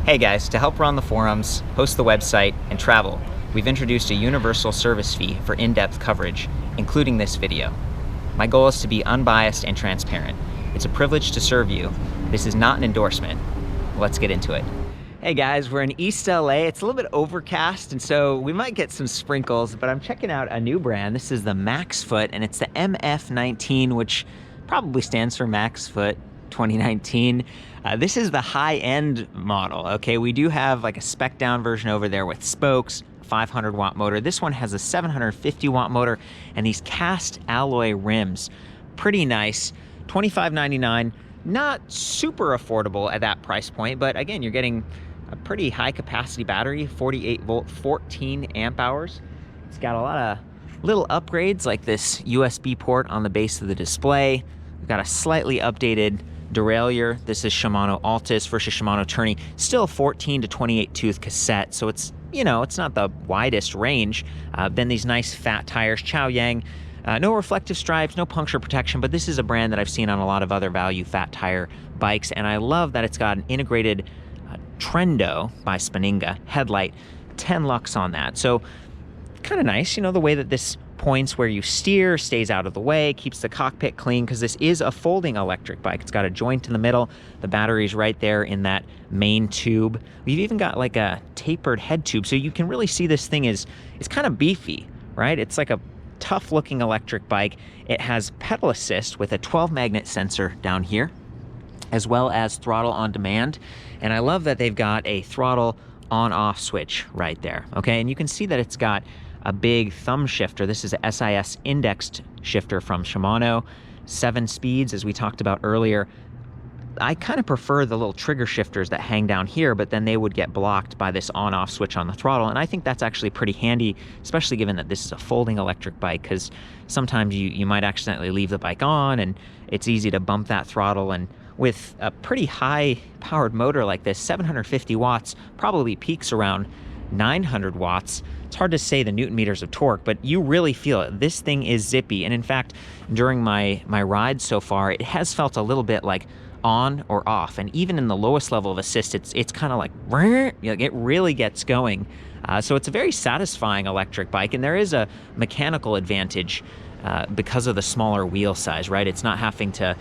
Hey guys, to help run the forums, host the website, and travel, we've introduced a universal service fee for in-depth coverage, including this video. My goal is to be unbiased and transparent. It's a privilege to serve you. This is not an endorsement. Let's get into it. Hey guys, we're in East LA. It's a little bit overcast, and so we might get some sprinkles, but I'm checking out a new brand. This is the MAXFOOT, and it's the MF19, which probably stands for MAXFOOT 2019. This is the high-end model, okay? We do have like a spec-down version over there with spokes, 500-watt motor. This one has a 750-watt motor and these cast alloy rims. Pretty nice. $25.99. Not super affordable at that price point, but again, you're getting a pretty high-capacity battery, 48-volt, 14 amp hours. It's got a lot of little upgrades like this USB port on the base of the display. We've got a slightly updated Derailleur. This is Shimano Altus versus Shimano Tourney. Still 14 to 28 tooth cassette, so it's, you know, it's not the widest range. Then these nice fat tires, Chow Yang. No reflective stripes, no puncture protection, but this is a brand that I've seen on a lot of other value fat tire bikes, and I love that it's got an integrated Trendo by Spaninga headlight, 10 lux on that. So kind of nice, you know, the way that this points where you steer, stays out of the way, keeps the cockpit clean, because this is a folding electric bike. It's got a joint in the middle. The battery's right there in that main tube. We've even got like a tapered head tube, so you can really see this thing is, it's kind of beefy, right? It's like a tough looking electric bike. It has pedal assist with a 12 magnet sensor down here, as well as throttle on demand. And I love that they've got a throttle on off switch right there, okay? And you can see that it's got a big thumb shifter. This is a SIS indexed shifter from Shimano. 7 speeds, as we talked about earlier. I kind of prefer the little trigger shifters that hang down here, but then they would get blocked by this on-off switch on the throttle. And I think that's actually pretty handy, especially given that this is a folding electric bike, because sometimes you might accidentally leave the bike on, and it's easy to bump that throttle. And with a pretty high-powered motor like this, 750 watts, probably peaks around 900 watts. It's hard to say the newton meters of torque, but you really feel it. This thing is zippy. And in fact, during my ride so far, it has felt a little bit like on or off. And even in the lowest level of assist, it's kind of like, it really gets going. So it's a very satisfying electric bike. And there is a mechanical advantage because of the smaller wheel size, right? It's not having to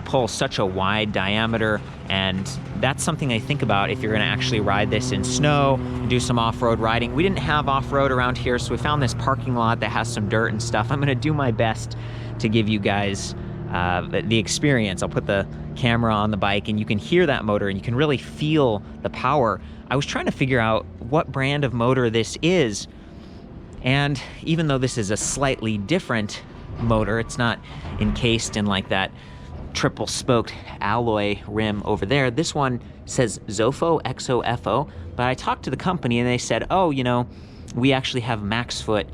pull such a wide diameter, and that's something I think about if you're going to actually ride this in snow, do some off-road riding. We didn't have off-road around here, so we found this parking lot that has some dirt and stuff. I'm going to do my best to give you guys the experience. I'll put the camera on the bike, and you can hear that motor, and you can really feel the power. I was trying to figure out what brand of motor this is, and even though this is a slightly different motor, it's not encased in like that triple spoked alloy rim over there. This one says Zofo, XOFO, but I talked to the company and they said, oh, you know, we actually have MAXFOOT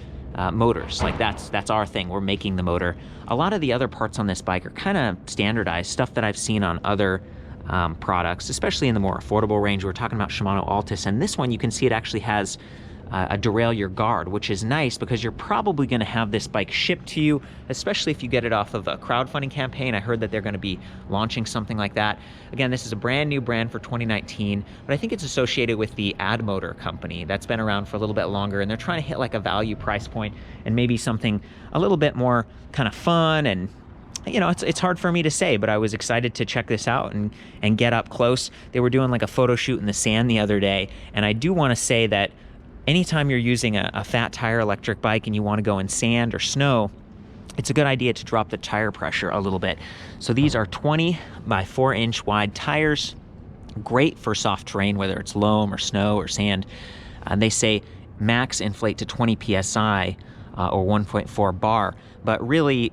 motors. Like that's our thing. We're making the motor. A lot of the other parts on this bike are kind of standardized, stuff that I've seen on other products, especially in the more affordable range. We're talking about Shimano Altus, and this one you can see it actually has a derailleur guard, which is nice because you're probably going to have this bike shipped to you, especially if you get it off of a crowdfunding campaign. I heard that they're going to be launching something like that. Again, this is a brand new brand for 2019, but I think it's associated with the AddMotor company that's been around for a little bit longer, and they're trying to hit like a value price point and maybe something a little bit more kind of fun. And you know, it's hard for me to say, but I was excited to check this out and get up close. They were doing like a photo shoot in the sand the other day, and I do want to say that anytime you're using a fat tire electric bike and you want to go in sand or snow, it's a good idea to drop the tire pressure a little bit. So these are 20 by 4 inch wide tires, great for soft terrain, whether it's loam or snow or sand. They say max inflate to 20 PSI or 1.4 bar, but really,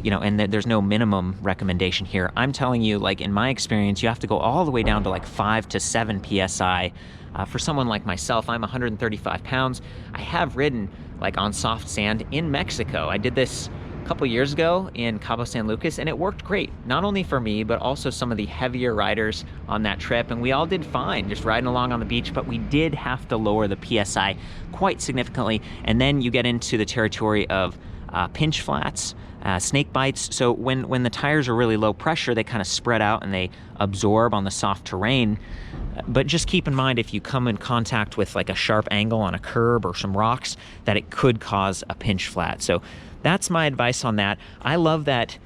you know, and there's no minimum recommendation here. I'm telling you, like in my experience, you have to go all the way down to like 5 to 7 PSI. For someone like myself, I'm 135 pounds. I have ridden like on soft sand in Mexico. I did this a couple years ago in Cabo San Lucas, and it worked great. Not only for me, but also some of the heavier riders on that trip. And we all did fine just riding along on the beach, but we did have to lower the PSI quite significantly. And then you get into the territory of pinch flats, snake bites. So when the tires are really low pressure, they kind of spread out and they absorb on the soft terrain. But just keep in mind, if you come in contact with like a sharp angle on a curb or some rocks, that it could cause a pinch flat. So that's my advice on that. I love that.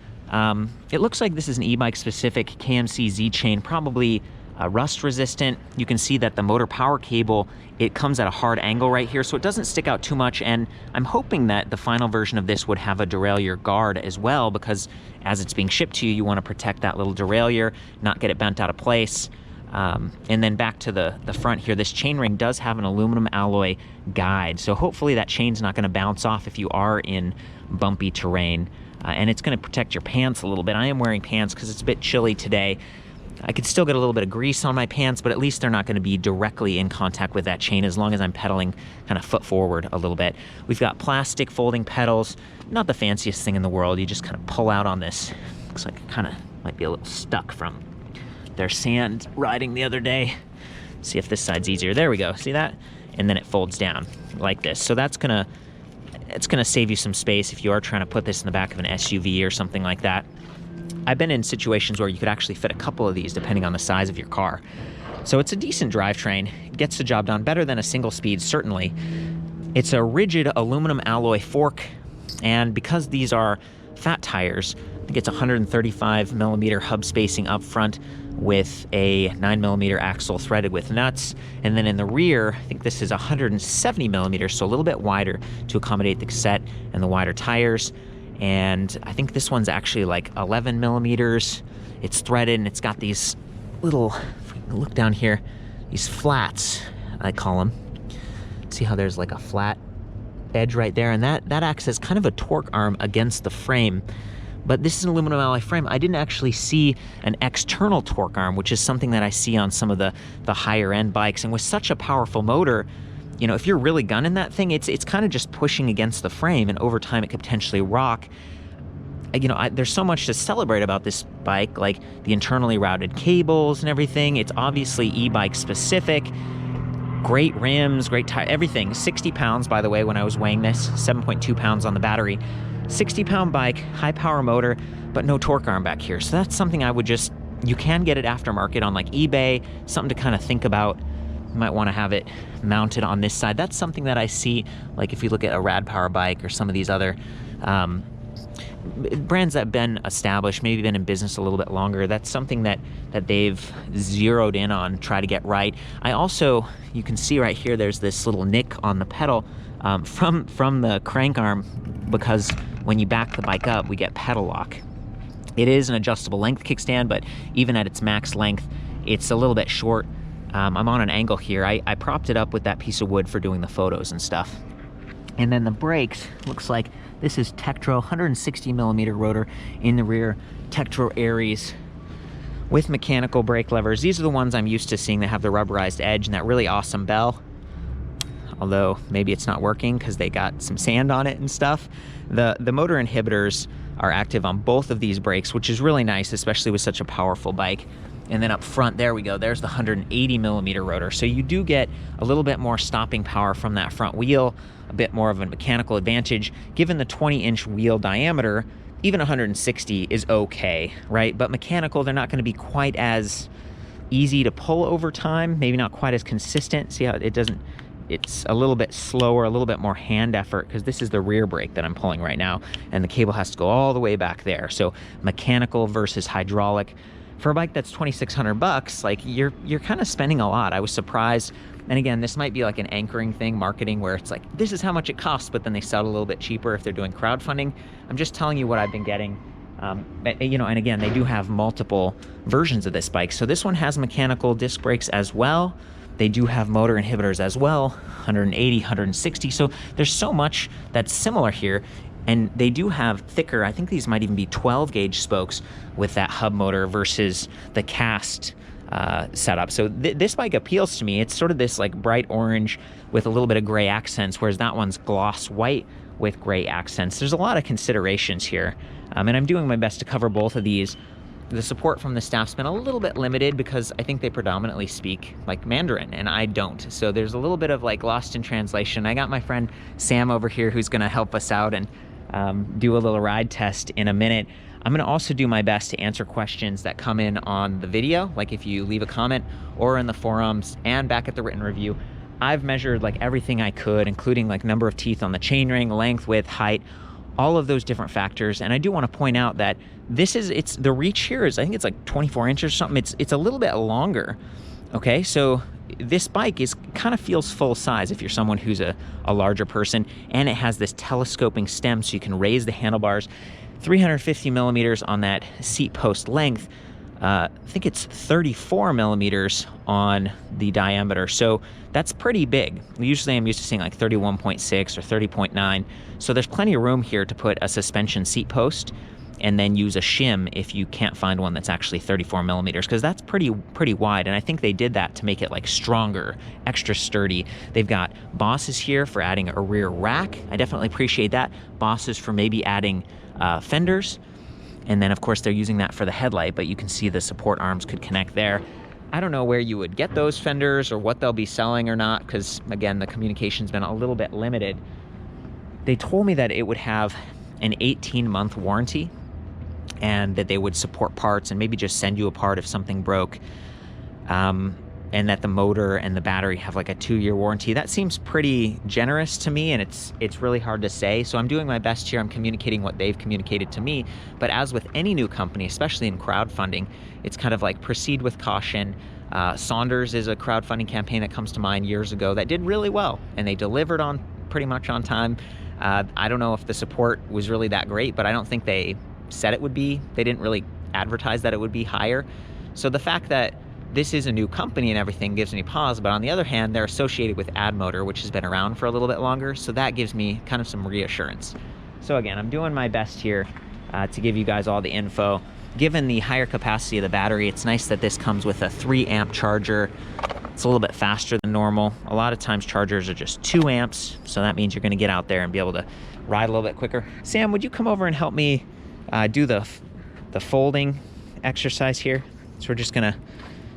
It looks like this is an e-bike specific KMC Z chain, probably rust resistant. You can see that the motor power cable, it comes at a hard angle right here, so it doesn't stick out too much. And I'm hoping that the final version of this would have a derailleur guard as well, because as it's being shipped to you, you want to protect that little derailleur, not get it bent out of place. And then back to the front here, this chainring does have an aluminum alloy guide, so hopefully that chain's not going to bounce off if you are in bumpy terrain. And it's going to protect your pants a little bit. I am wearing pants because it's a bit chilly today. I could still get a little bit of grease on my pants, but at least they're not going to be directly in contact with that chain as long as I'm pedaling kind of foot forward a little bit. We've got plastic folding pedals, not the fanciest thing in the world. You just kind of pull out on this. Looks like it kind of might be a little stuck from their sand riding the other day. See if this side's easier. There we go. See that? And then it folds down like this. So it's gonna save you some space if you are trying to put this in the back of an SUV or something like that. I've been in situations where you could actually fit a couple of these depending on the size of your car. So it's a decent drivetrain. It gets the job done better than a single speed, certainly. It's a rigid aluminum alloy fork, and because these are fat tires, I think it's 135 millimeter hub spacing up front with a 9 millimeter axle threaded with nuts. And then in the rear, I think this is 170 millimeters, so a little bit wider to accommodate the cassette and the wider tires. And I think this one's actually like 11 millimeters. It's threaded and it's got these little, if we can look down here, these flats, I call them. See how there's like a flat edge right there, and that acts as kind of a torque arm against the frame. But this is an aluminum alloy frame. I didn't actually see an external torque arm, which is something that I see on some of the higher end bikes. And with such a powerful motor, you know, if you're really gunning that thing, it's kind of just pushing against the frame, and over time it could potentially rock. You know, there's so much to celebrate about this bike, like the internally routed cables and everything. It's obviously e-bike specific. Great rims, great tire, everything. 60 pounds, by the way, when I was weighing this, 7.2 pounds on the battery. 60-pound bike, high power motor, but no torque arm back here. So that's something I would just, you can get it aftermarket on like eBay, something to kind of think about. You might want to have it mounted on this side. That's something that I see, like if you look at a Rad Power bike or some of these other brands that have been established, maybe been in business a little bit longer. That's something that they've zeroed in on, try to get right. I also, you can see right here, there's this little nick on the pedal from the crank arm, because when you back the bike up, we get pedal lock. It is an adjustable length kickstand, but even at its max length, it's a little bit short. I'm on an angle here. I propped it up with that piece of wood for doing the photos and stuff. And then the brakes, looks like this is Tektro, 160 millimeter rotor in the rear, Tektro Aries with mechanical brake levers. These are the ones I'm used to seeing that have the rubberized edge and that really awesome bell. Although maybe it's not working because they got some sand on it and stuff. The motor inhibitors are active on both of these brakes, which is really nice, especially with such a powerful bike. And then up front, there we go, there's the 180 millimeter rotor. So you do get a little bit more stopping power from that front wheel, a bit more of a mechanical advantage. Given the 20-inch wheel diameter, even 160 is okay, right? But mechanical, they're not gonna be quite as easy to pull over time, maybe not quite as consistent. See how it doesn't, it's a little bit slower, a little bit more hand effort, because this is the rear brake that I'm pulling right now, and the cable has to go all the way back there. So mechanical versus hydraulic. For a bike that's $2,600, like you're kind of spending a lot. I was surprised. And again, this might be like an anchoring thing, marketing, where it's like, this is how much it costs, but then they sell it a little bit cheaper if they're doing crowdfunding. I'm just telling you what I've been getting. You know, and again, they do have multiple versions of this bike. So this one has mechanical disc brakes as well. They do have motor inhibitors as well, 180, 160. So there's so much that's similar here. And they do have thicker, I think these might even be 12 gauge spokes with that hub motor versus the cast setup. So this bike appeals to me. It's sort of this like bright orange with a little bit of gray accents, whereas that one's gloss white with gray accents. There's a lot of considerations here. And I'm doing my best to cover both of these. The support from the staff's been a little bit limited because I think they predominantly speak like Mandarin and I don't. So there's a little bit of like lost in translation. I got my friend Sam over here who's gonna help us out, and do a little ride test in a minute. I'm gonna also do my best to answer questions that come in on the video, like if you leave a comment or in the forums and back at the written review. I've measured like everything I could, including like number of teeth on the chainring, length, width, height, all of those different factors. And I do want to point out that it's the reach here is, I think it's like 24 inches or something. It's a little bit longer. Okay, so this bike kind of feels full size if you're someone who's a larger person, and it has this telescoping stem so you can raise the handlebars. 350 millimeters on that seat post length. I think it's 34 millimeters on the diameter, so that's pretty big. Usually I'm used to seeing like 31.6 or 30.9, so there's plenty of room here to put a suspension seat post and then use a shim if you can't find one that's actually 34 millimeters, because that's pretty wide, and I think they did that to make it like stronger, extra sturdy. They've got bosses here for adding a rear rack. I definitely appreciate that. Bosses for maybe adding fenders, and then of course they're using that for the headlight, but you can see the support arms could connect there. I don't know where you would get those fenders or what they'll be selling or not, because again, the communication's been a little bit limited. They told me that it would have an 18-month warranty and that they would support parts and maybe just send you a part if something broke, and that the motor and the battery have like a 2-year warranty. That seems pretty generous to me, and it's really hard to say. So I'm doing my best here. I'm communicating what they've communicated to me. But as with any new company, especially in crowdfunding, it's kind of like proceed with caution. Saunders is a crowdfunding campaign that comes to mind years ago that did really well, and they delivered on pretty much on time. I don't know if the support was really that great, but I don't think they said it would be. They didn't really advertise that it would be higher. So the fact that this is a new company and everything gives me pause, but on the other hand, they're associated with AddMotor, which has been around for a little bit longer, so that gives me kind of some reassurance. So again, I'm doing my best here to give you guys all the info. Given the higher capacity of the battery, it's nice that this comes with a 3 amp charger. It's a little bit faster than normal. A lot of times chargers are just 2 amps, so that means you're gonna get out there and be able to ride a little bit quicker. Sam, would you come over and help me do the folding exercise here? So we're just gonna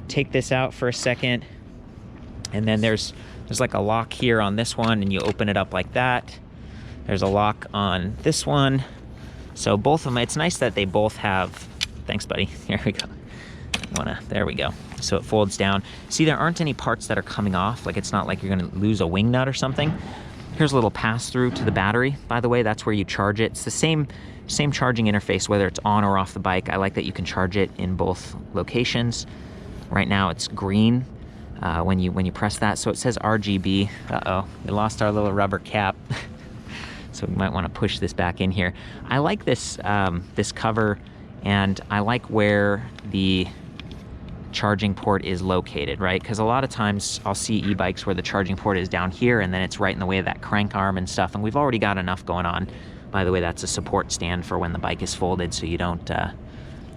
take this out for a second, and then there's like a lock here on this one, and you open it up like that. There's a lock on this one. So both of them, it's nice that they both have, thanks buddy, here we go. There we go. So it folds down. See, there aren't any parts that are coming off. Like, it's not like you're gonna lose a wing nut or something. Here's a little pass through to the battery. By the way, that's where you charge it. It's the same charging interface, whether it's on or off the bike. I like that you can charge it in both locations. Right now it's green when you press that, so it says RGB. Uh-oh, we lost our little rubber cap. So we might want to push this back in here. I like this this cover, and I like where the charging port is located, right? Because a lot of times I'll see e-bikes where the charging port is down here, and then it's right in the way of that crank arm and stuff, and we've already got enough going on. By the way, that's a support stand for when the bike is folded, so you don't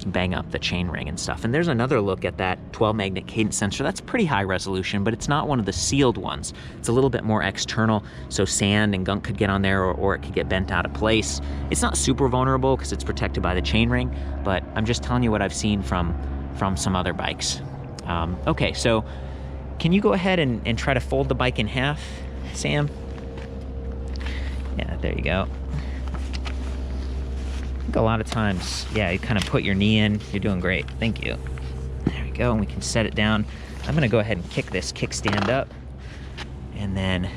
bang up the chain ring and stuff. And there's another look at that 12 magnet cadence sensor. That's pretty high resolution, but it's not one of the sealed ones. It's a little bit more external, so sand and gunk could get on there, or it could get bent out of place. It's not super vulnerable because it's protected by the chain ring, but I'm just telling you what I've seen from some other bikes. Okay, so can you go ahead and try to fold the bike in half, Sam? Yeah, there you go. A lot of times, yeah, you kind of put your knee in. You're doing great. Thank you. There we go, and we can set it down. I'm gonna go ahead and kick this kickstand up, and then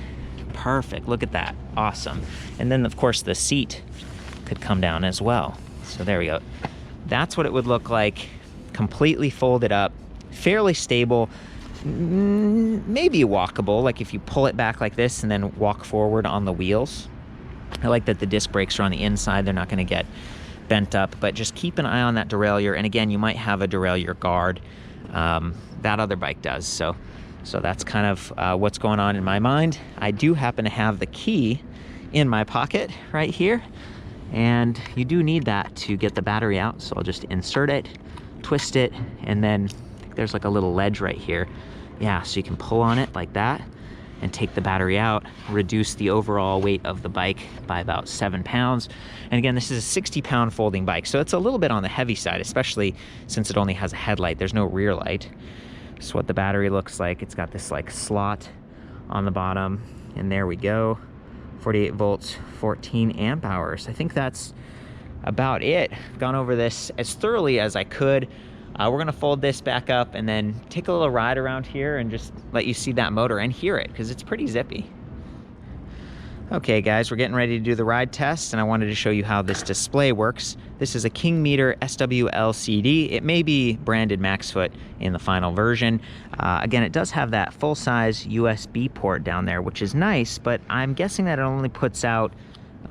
perfect. Look at that, awesome. And then of course the seat could come down as well. So there we go. That's what it would look like, completely folded up, fairly stable, maybe walkable. Like if you pull it back like this and then walk forward on the wheels. I like that the disc brakes are on the inside. They're not gonna get bent up, but just keep an eye on that derailleur. And again, you might have a derailleur guard. That other bike does. So that's kind of what's going on in my mind. I do happen to have the key in my pocket right here, and you do need that to get the battery out. So I'll just insert it, twist it, and then I think there's like a little ledge right here. Yeah, so you can pull on it like that and take the battery out, reduce the overall weight of the bike by about 7 pounds. And again, this is a 60-pound folding bike, so it's a little bit on the heavy side, especially since it only has a headlight. There's no rear light. This is what the battery looks like. It's got this like slot on the bottom, and there we go. 48 volts, 14 amp hours. I think that's about it. I've gone over this as thoroughly as I could. We're gonna fold this back up and then take a little ride around here and just let you see that motor and hear it, because it's pretty zippy. Okay guys, we're getting ready to do the ride test, and I wanted to show you how this display works. This is a King Meter SWLCD. It may be branded MAXFOOT in the final version. Again, it does have that full-size USB port down there, which is nice, but I'm guessing that it only puts out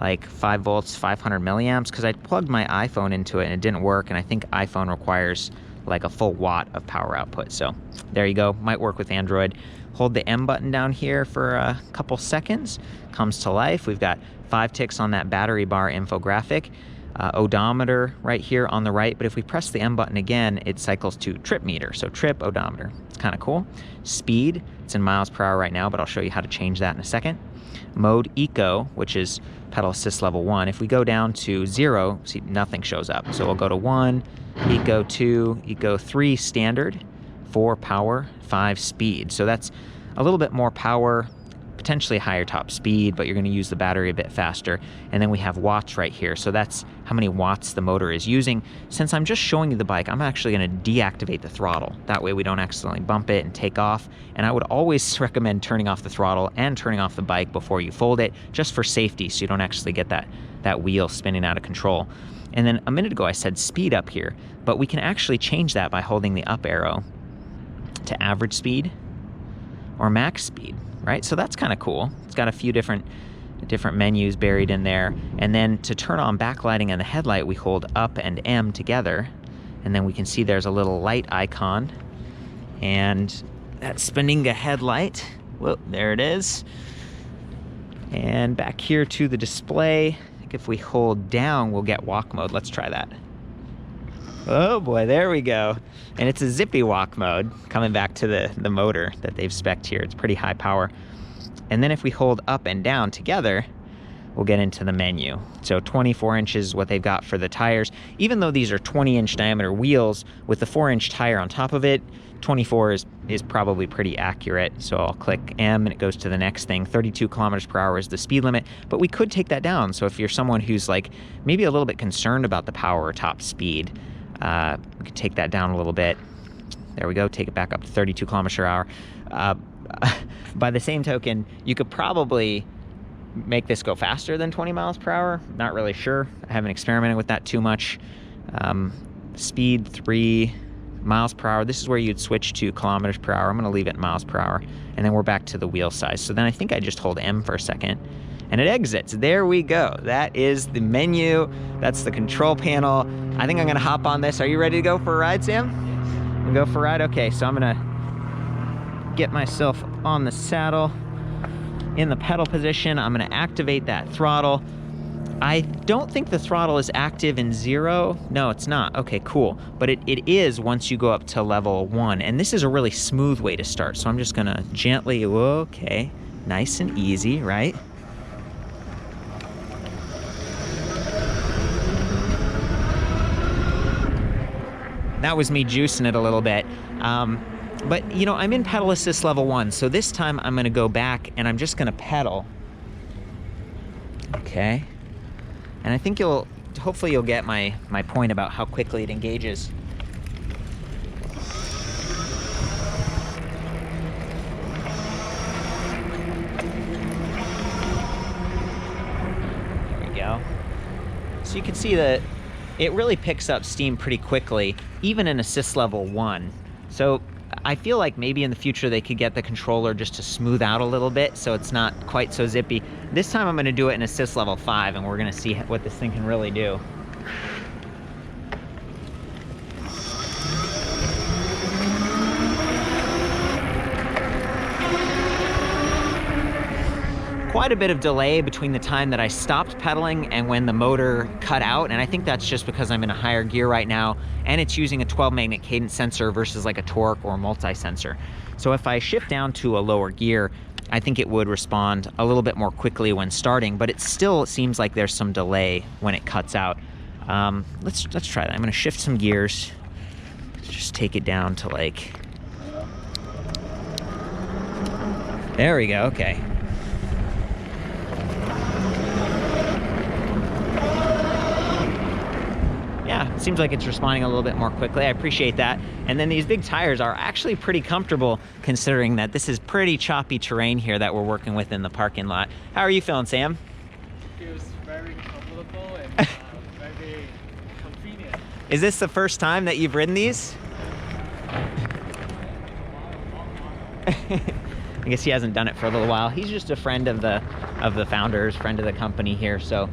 like 5 volts, 500 milliamps, because I plugged my iPhone into it and it didn't work, and I think iPhone requires like a full watt of power output. So there you go, might work with Android. Hold the M button down here for a couple seconds, comes to life. We've got 5 ticks on that battery bar infographic, odometer right here on the right, but if we press the M button again, it cycles to trip meter, so trip odometer. It's kind of cool. Speed, it's in miles per hour right now, but I'll show you how to change that in a second. Mode Eco, which is pedal assist level 1. If we go down to 0, see, nothing shows up. So we'll go to 1, Eco 2, Eco 3 standard, 4 power, 5 speed. So that's a little bit more power, potentially higher top speed, but you're going to use the battery a bit faster. And then we have watts right here. So that's how many watts the motor is using. Since I'm just showing you the bike, I'm actually going to deactivate the throttle. That way we don't accidentally bump it and take off. And I would always recommend turning off the throttle and turning off the bike before you fold it, just for safety, so you don't actually get that wheel spinning out of control. And then a minute ago I said speed up here, but we can actually change that by holding the up arrow to average speed or max speed, right? So that's kind of cool. It's got a few different menus buried in there. And then to turn on backlighting and the headlight, we hold up and M together, and then we can see there's a little light icon, and that's spinning the headlight. Whoa, there it is. And back here to the display, I think if we hold down, we'll get walk mode. Let's try that. Oh boy, there we go. And it's a zippy walk mode, coming back to the motor that they've spec'd here. It's pretty high power. And then if we hold up and down together, we'll get into the menu. So 24 inches is what they've got for the tires. Even though these are 20-inch diameter wheels, with the 4-inch tire on top of it, 24 is probably pretty accurate. So I'll click M and it goes to the next thing. 32 kilometers per hour is the speed limit, but we could take that down. So if you're someone who's like maybe a little bit concerned about the power or top speed, we could take that down a little bit. There we go, take it back up to 32 kilometers per hour. By the same token, you could probably make this go faster than 20 miles per hour. Not really sure. I haven't experimented with that too much. Speed 3 miles per hour. This is where you'd switch to kilometers per hour. I'm going to leave it miles per hour. And then we're back to the wheel size. So then I think I just hold M for a second and it exits. There we go. That is the menu. That's the control panel. I think I'm going to hop on this. Are you ready to go for a ride, Sam? Go for a ride? Okay, so I'm going to get myself on the saddle in the pedal position. I'm going to activate that throttle. I don't think the throttle is active in 0. No, it's not. Okay, cool. But it is once you go up to level 1. And this is a really smooth way to start. So I'm just going to gently, okay, nice and easy, right? That was me juicing it a little bit. But you know, I'm in pedal assist level 1. So this time I'm going to go back and I'm just going to pedal. Okay. And I think hopefully you'll get my point about how quickly it engages. There we go. So you can see that it really picks up steam pretty quickly, even in assist level 1. So I feel like maybe in the future they could get the controller just to smooth out a little bit so it's not quite so zippy. This time I'm going to do it in assist level 5 and we're going to see what this thing can really do. Quite a bit of delay between the time that I stopped pedaling and when the motor cut out, and I think that's just because I'm in a higher gear right now and it's using a 12 magnet cadence sensor versus like a torque or multi-sensor. So if I shift down to a lower gear, I think it would respond a little bit more quickly when starting, but it still seems like there's some delay when it cuts out. Let's try that. I'm gonna shift some gears. Let's just take it down to like, there we go, okay. seems like it's responding a little bit more quickly. I appreciate that. And then these big tires are actually pretty comfortable considering that this is pretty choppy terrain here that we're working with in the parking lot. How are you feeling, Sam? Feels very comfortable and very convenient. Is this the first time that you've ridden these? I guess he hasn't done it for a little while. He's just a friend of the founders, friend of the company here. So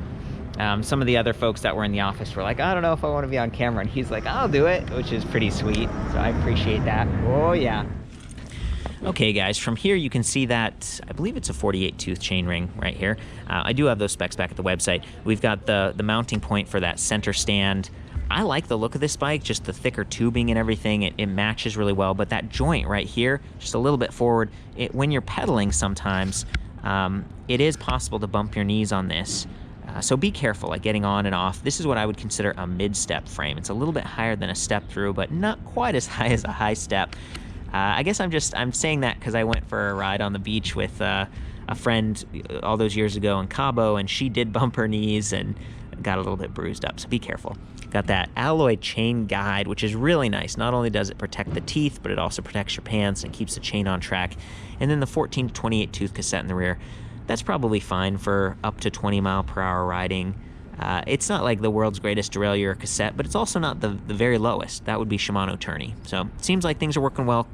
some of the other folks that were in the office were like, I don't know if I want to be on camera. And he's like, I'll do it, which is pretty sweet. So I appreciate that. Oh, yeah. Okay, guys, from here you can see that, I believe it's a 48 tooth chain ring right here. I do have those specs back at the website. We've got the mounting point for that center stand. I like the look of this bike, just the thicker tubing and everything. It matches really well, but that joint right here, just a little bit forward, when you're pedaling sometimes, it is possible to bump your knees on this. So be careful, like getting on and off. This is what I would consider a mid-step frame. It's a little bit higher than a step through, but not quite as high as a high step. I guess I'm saying that because I went for a ride on the beach with a friend all those years ago in Cabo, and she did bump her knees and got a little bit bruised up, so be careful. Got that alloy chain guide, which is really nice. Not only does it protect the teeth, but it also protects your pants and keeps the chain on track. And then the 14 to 28 tooth cassette in the rear, that's probably fine for up to 20 mile per hour riding. It's not like the world's greatest Derailleur cassette, but it's also not the very lowest. That would be Shimano tourney. So it seems like things are working well.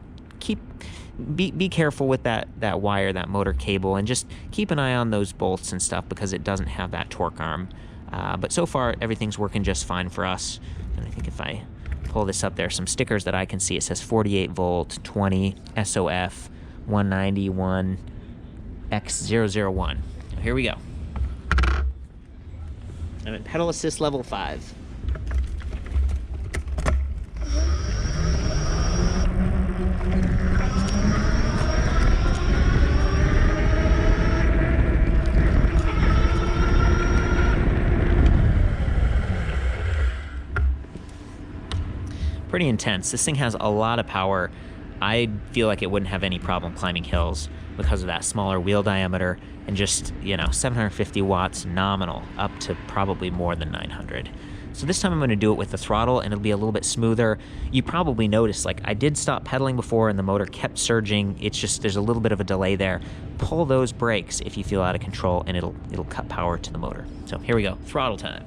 Be careful with that wire, that motor cable, and just keep an eye on those bolts and stuff because it doesn't have that torque arm. But so far, everything's working just fine for us. And I think if I pull this up, there are some stickers that I can see. It says 48 volt, 20, SOF, 191, X001. Now, here we go. I'm at pedal assist level 5. Pretty intense. This thing has a lot of power. I feel like it wouldn't have any problem climbing hills because of that smaller wheel diameter and just, 750 watts nominal up to probably more than 900. So this time I'm going to do it with the throttle and it'll be a little bit smoother. You probably noticed, like, I did stop pedaling before and the motor kept surging. It's just, there's a little bit of a delay there. Pull those brakes if you feel out of control and it'll cut power to the motor. So here we go, throttle time.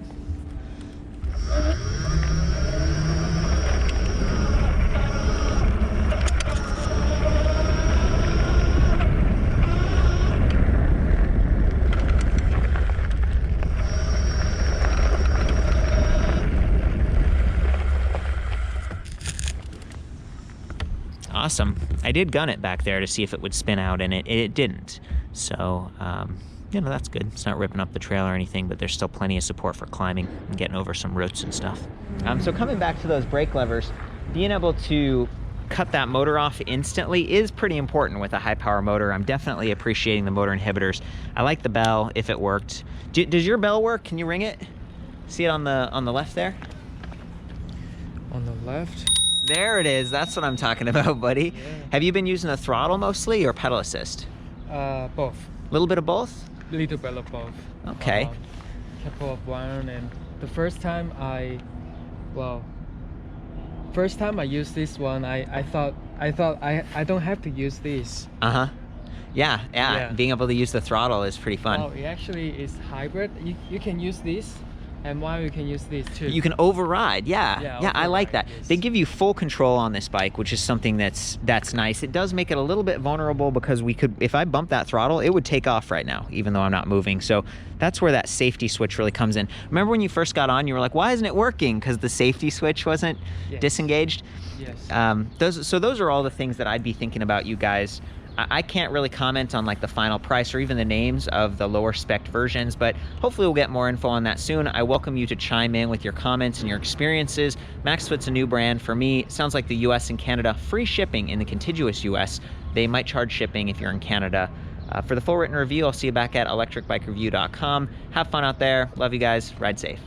Awesome. I did gun it back there to see if it would spin out, and it didn't. So, that's good. It's not ripping up the trail or anything, but there's still plenty of support for climbing and getting over some roots and stuff. So coming back to those brake levers, being able to cut that motor off instantly is pretty important with a high power motor. I'm definitely appreciating the motor inhibitors. I like the bell if it worked. Does your bell work? Can you ring it? See it on the left there? On the left? There it is. That's what I'm talking about, buddy. Yeah. Have you been using the throttle mostly or pedal assist? Both. A little bit of both? Little bit of both. Okay. Couple of one, and the first time I used this one, I thought I don't have to use this. Yeah. Being able to use the throttle is pretty fun. Oh, it actually is hybrid. You can use this, and while you can use this too. You can override. Yeah, I like that. Yes. They give you full control on this bike, which is something that's nice. It does make it a little bit vulnerable because if I bump that throttle, it would take off right now, even though I'm not moving. So that's where that safety switch really comes in. Remember when you first got on, you were like, why isn't it working? Because the safety switch wasn't disengaged. Yes. Those are all the things that I'd be thinking about, you guys. I can't really comment on like the final price or even the names of the lower spec versions, but hopefully we'll get more info on that soon. I welcome you to chime in with your comments and your experiences. MAXFOOT's a new brand for me. It sounds like the US and Canada, free shipping in the contiguous US. They might charge shipping if you're in Canada. For the full written review, I'll see you back at ElectricBikeReview.com. Have fun out there. Love you guys. Ride safe.